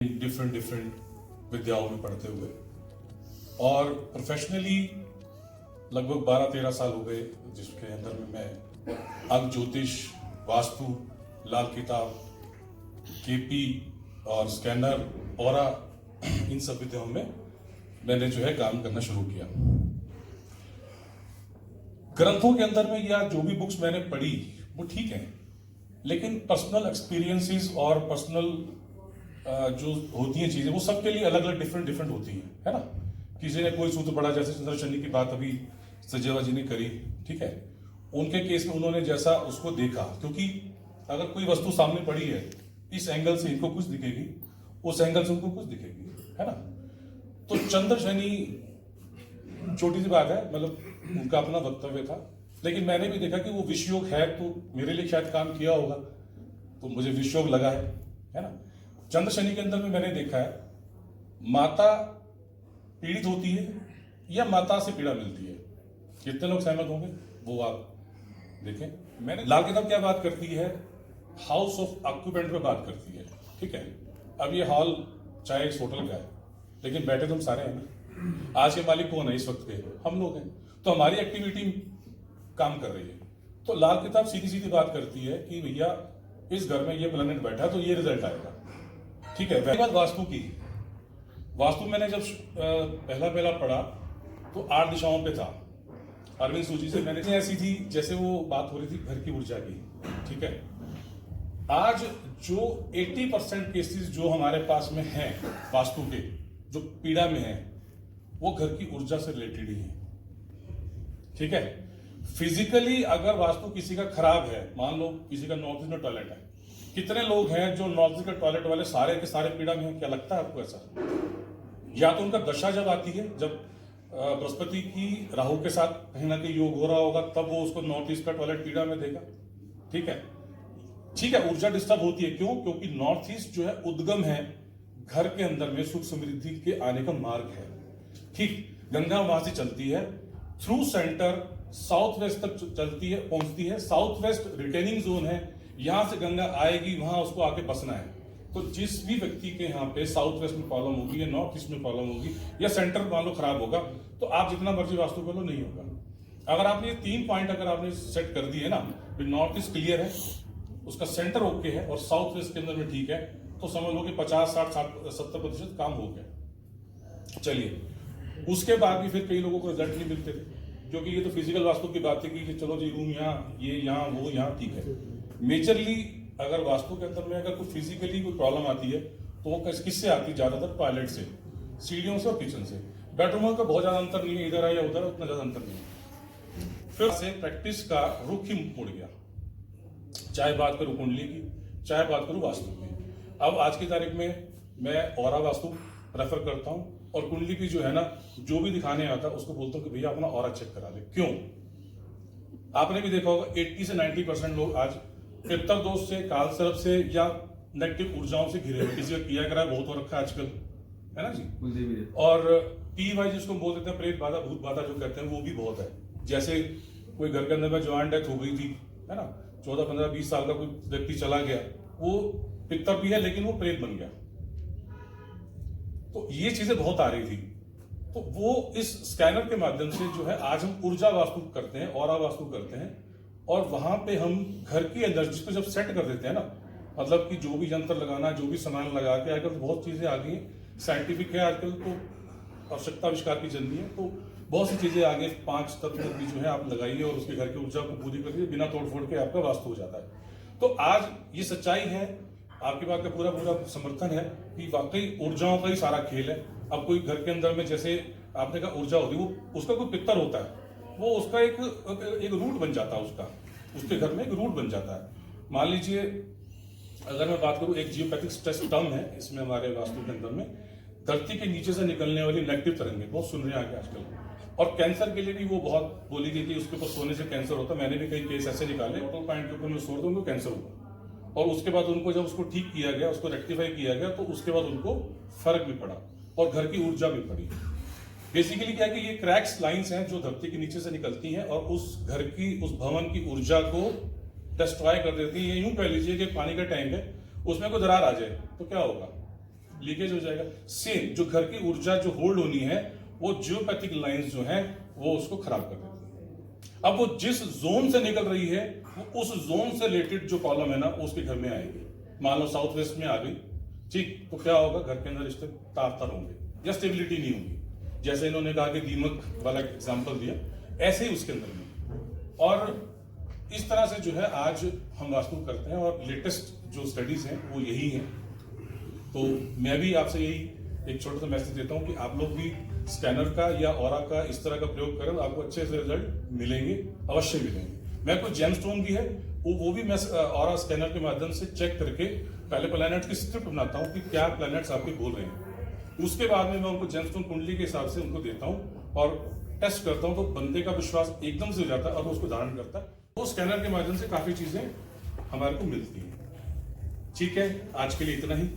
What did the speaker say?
Different different विद्याओं में पढ़ते हुए और प्रोफेशनली लगभग 12-13 साल हो गए, जिसके अंदर में मैं अंक ज्योतिष, वास्तु, लाल किताब, केपी और स्कैनर, ऑरा, इन सब विद्याओं में मैंने जो है काम करना शुरू किया। ग्रंथों के अंदर में या जो भी बुक्स मैंने पढ़ी वो ठीक है, लेकिन पर्सनल एक्सपीरियंसेस और पर्सनल जो होती हैं चीजें वो सबके लिए अलग अलग डिफरेंट होती हैं, है ना। किसी ने कोई सूत्र पढ़ा, जैसे चंद्र शनि की बात अभी सजेवा जी ने करी, ठीक है। उनके केस में उन्होंने जैसा उसको देखा, क्योंकि अगर कोई वस्तु सामने पड़ी है, इस एंगल से इनको कुछ दिखेगी, उस एंगल से उनको कुछ दिखेगी, है ना। तो चंद्र शनि छोटी सी बात है, मतलब उनका अपना वक्तव्य था, लेकिन मैंने भी देखा कि वो विषयोग है, तो मेरे लिए शायद काम किया होगा, तो मुझे विषयोग लगा है ना। चंद्र शनि के अंदर में मैंने देखा है माता पीड़ित होती है या माता से पीड़ा मिलती है। कितने लोग सहमत होंगे वो आप देखें। मैंने लाल किताब क्या बात करती है, हाउस ऑफ ऑक्यूपेंट पे बात करती है, ठीक है। अब ये हॉल चाहे इस होटल का है, लेकिन बैठे तो हम सारे हैं ना। आज के मालिक कौन है इस वक्त के? हम लोग हैं। तो हमारी एक्टिविटी काम कर रही है। तो लाल किताब सीधी सीधी बात करती है कि भैया इस घर में ये प्लैनेट बैठा तो ये रिजल्ट आएगा, ठीक है। वही बात वास्तु की। वास्तु मैंने जब पहला पढ़ा तो 8 दिशाओं पे था, अरविंद सूची से मैंने ऐसी थी जैसे वो बात हो रही थी घर की ऊर्जा की, ठीक है। आज जो 80% केसेस जो हमारे पास में हैं वास्तु के, जो पीड़ा में है, वो घर की ऊर्जा से रिलेटेड ही है, ठीक है। फिजिकली अगर वास्तु किसी का खराब है, मान लो किसी का नॉर्थ ईस्ट में टॉयलेट है, कितने लोग हैं जो नॉर्थ ईस्ट के टॉयलेट वाले सारे के सारे पीड़ा में हैं? क्या लगता है आपको ऐसा? या तो उनका दशा जब आती है, जब बृहस्पति की राहु के साथ कहीं ना कहीं योग हो रहा होगा, तब वो उसको नॉर्थ ईस्ट का टॉयलेट पीड़ा में देगा, ठीक है। ठीक है, ऊर्जा डिस्टर्ब होती है, क्यों? क्योंकि नॉर्थ ईस्ट जो है उद्गम है, घर के अंदर में सुख समृद्धि के आने का मार्ग है, ठीक। गंगा वहां से चलती है थ्रू सेंटर, साउथ वेस्ट तक चलती है, पहुंचती है। साउथ वेस्ट रिटेनिंग जोन है, यहां से गंगा आएगी, वहां उसको आके बसना है। तो जिस भी व्यक्ति के यहाँ पे साउथ वेस्ट में प्रॉब्लम होगी या नॉर्थ ईस्ट में प्रॉब्लम होगी या सेंटर मान लो खराब होगा, तो आप जितना मर्जी वास्तु कर लो, नहीं होगा। अगर आपने ये 3 पॉइंट अगर आपने सेट कर दिए ना, नॉर्थ ईस्ट क्लियर है, उसका सेंटर ओके है और साउथ वेस्ट के अंदर में ठीक है, तो समझ लो कि 50-60-70% काम हो गया। चलिए, उसके बाद भी फिर कई लोगों को रिजल्ट नहीं मिलते थे, क्योंकि ये तो फिजिकल वास्तु की बात है कि चलो जी रूम यहाँ, ये यहाँ, वो यहाँ, ठीक है। मेजरली अगर वास्तु के अंदर में अगर कोई फिजिकली कोई प्रॉब्लम आती है तो वो किससे आती है? ज्यादातर टॉयलेट से, सीढ़ियों से और किचन से। बेडरूम का बहुत ज्यादा अंतर नहीं है, इधर है या उधर, उतना ज्यादा अंतर नहीं है। फिर से प्रैक्टिस का रुख ही मुड़ गया, चाहे बात करूं कुंडली की, चाहे बात करूं वास्तु की। अब आज की तारीख में मैं ऑरा वास्तु प्रेफर करता हूं, और कुंडली की जो है ना, जो भी दिखाने आता है उसको बोलता हूं कि भैया अपना ऑरा चेक करा ले। क्यों? आपने भी देखा होगा 80 से 90% लोग आज पितर दोष से, काल सर्प से या नेगेटिव ऊर्जाओं से घिरे हुए। किसी का किया करा बहुत हो रखा है आजकल, है ना जी। और PY जिसको बोल देते हैं प्रेत बाधा, भूत बाधा जो कहते हैं, वो भी बहुत है। जैसे कोई घर के अंदर में ज्वाइंट डेथ हो गई थी, है ना, 14, 15, 20 साल का कोई व्यक्ति चला गया, वो पितर भी है लेकिन वो प्रेत बन गया। तो ये चीजें बहुत आ रही थी, तो वो इस स्कैनर के माध्यम से जो है आज हम ऊर्जा वास्तु करते हैं, ऑरा वास्तु करते हैं, और वहां पे हम घर की एनर्जी को जब सेट कर देते हैं ना, मतलब कि जो भी यंत्र लगाना, जो भी सामान लगा के, आजकल तो बहुत चीजें आ गई हैं, साइंटिफिक है आजकल, तो आवश्यकता आविष्कार की जननी है, तो बहुत सी चीजें आगे 5 तत्व भी जो है आप लगाइए और उसके घर की ऊर्जा को पूरी करिए, बिना तोड़ फोड़ के आपका वास्तु हो जाता है। तो आज ये सच्चाई है, आपकी बात का पूरा पूरा समर्थन है कि वाकई ऊर्जाओं का ही सारा खेल है। अब कोई घर के अंदर में, जैसे आपने कहा ऊर्जा होती है, वो उसका कोई पितर होता है, वो उसका एक रूट बन जाता है, उसके घर में एक रूट बन जाता है। मान लीजिए अगर मैं बात करूं, एक जियोपैथिक स्ट्रेस टर्म है इसमें हमारे वास्तु के अंदर में, धरती के नीचे से निकलने वाली नेगेटिव तरंगें, बहुत सुन रहे हैं आगे आजकल। और कैंसर के लिए भी वो बहुत बोली गई थी, उसके ऊपर सोने से कैंसर होता है। मैंने भी कई केस ऐसे निकाले, टोटल पॉइंट के ऊपर में सोर दो, उनको कैंसर हुआ, और उसके बाद उनको जब उसको ठीक किया गया, उसको रेक्टिफाई किया गया, तो उसके बाद उनको फर्क भी पड़ा और घर की ऊर्जा भी पड़ी। बेसिकली क्या है कि ये क्रैक्स लाइंस हैं जो धरती के नीचे से निकलती हैं और उस घर की, उस भवन की ऊर्जा को डिस्ट्रॉय कर देती है। यूं कह लीजिए कि पानी का टैंक है, उसमें कोई दरार आ जाए तो क्या होगा? लीकेज हो जाएगा। सेम जो घर की ऊर्जा जो होल्ड होनी है वो जियोपैथिक लाइंस जो है वो उसको खराब कर देती है। अब वो जिस जोन से निकल रही है वो उस जोन से रिलेटेड जो प्रॉब्लम है ना वो उसके घर में आएगी। मान लो साउथ वेस्ट में आ गई, ठीक, तो क्या होगा, घर के अंदर रिश्ते तार तार होंगे या स्टेबिलिटी नहीं होगी। जैसे इन्होंने कहा कि दीमक वाला एग्जाम्पल दिया, ऐसे ही उसके अंदर में। और इस तरह से जो है आज हम वास्तु करते हैं और लेटेस्ट जो स्टडीज हैं वो यही हैं। तो मैं भी आपसे यही एक छोटा सा मैसेज देता हूं कि आप लोग भी स्कैनर का या ऑरा का इस तरह का प्रयोग करें, आपको अच्छे से रिजल्ट मिलेंगे, अवश्य मिलेंगे। मैं कुछ जेमस्टोन भी है वो भी मैं ऑरा स्कैनर के माध्यम से चेक करके पहले प्लैनेट की स्क्रिप्ट बनाता हूं कि क्या प्लैनेट्स आपके बोल रहे हैं। उसके बाद में मैं उनको जेमस्टोन कुंडली के हिसाब से उनको देता हूं और टेस्ट करता हूं, तो बंदे का विश्वास एकदम से हो जाता है और उसको धारण करता है। वो स्कैनर के माध्यम से काफी चीजें हमारे को मिलती हैं। ठीक है, आज के लिए इतना ही।